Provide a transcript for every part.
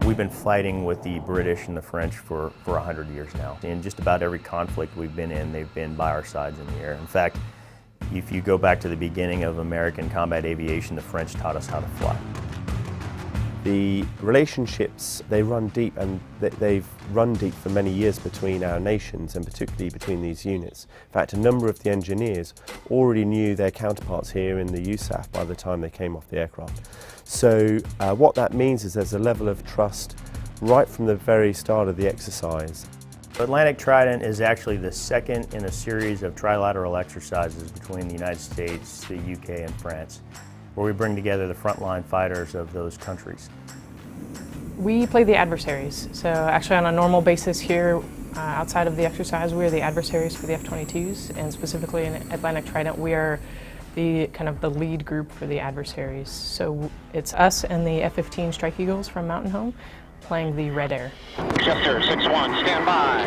We've been fighting with the British and the French for 100 years now. In just about every conflict we've been in, they've been by our sides in the air. In fact, if you go back to the beginning of American combat aviation, the French taught us how to fly. The relationships, they run deep, and they've run deep for many years between our nations, and particularly between these units. In fact, a number of the engineers already knew their counterparts here in the USAF by the time they came off the aircraft. So what that means is there's a level of trust right from the very start of the exercise. Atlantic Trident is actually the second in a series of trilateral exercises between the United States, the UK, and France, where we bring together the frontline fighters of those countries. We play the adversaries. So actually on a normal basis here, outside of the exercise, we are the adversaries for the F-22s, and specifically in Atlantic Trident, we are the the lead group for the adversaries. So it's us and the F-15 Strike Eagles from Mountain Home playing the Red Air. Chester 6-1, stand by.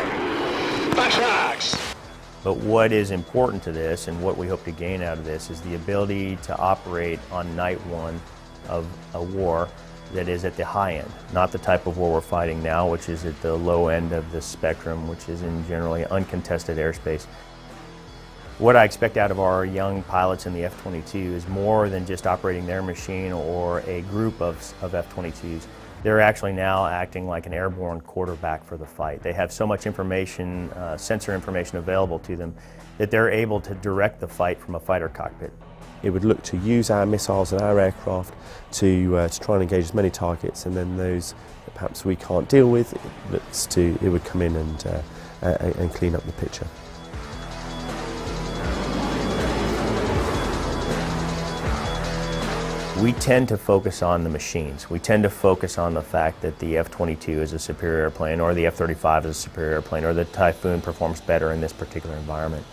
Backtracks! But what is important to this, and what we hope to gain out of this, is the ability to operate on night one of a war that is at the high end, not the type of war we're fighting now, which is at the low end of the spectrum, which is in generally uncontested airspace. What I expect out of our young pilots in the F-22 is more than just operating their machine or a group of F-22s. They're actually now acting like an airborne quarterback for the fight. They have so much information, sensor information available to them, that they're able to direct the fight from a fighter cockpit. It would look to use our missiles and our aircraft to try and engage as many targets, and then those that perhaps we can't deal with, it would come in and clean up the picture. We tend to focus on the machines. We tend to focus on the fact that the F-22 is a superior airplane, or the F-35 is a superior airplane, or the Typhoon performs better in this particular environment.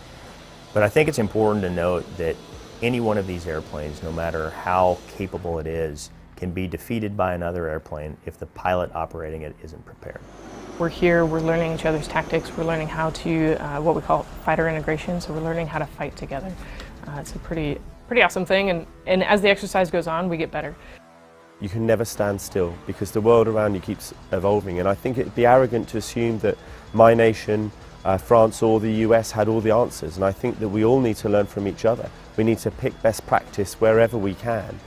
But I think it's important to note that any one of these airplanes, no matter how capable it is, can be defeated by another airplane if the pilot operating it isn't prepared. We're here, we're learning each other's tactics, we're learning how to, what we call fighter integration, so we're learning how to fight together. It's a pretty awesome thing, and as the exercise goes on, we get better. You can never stand still, because the world around you keeps evolving, and I think it'd be arrogant to assume that my nation, France or the US had all the answers, and I think that we all need to learn from each other. We need to pick best practice wherever we can,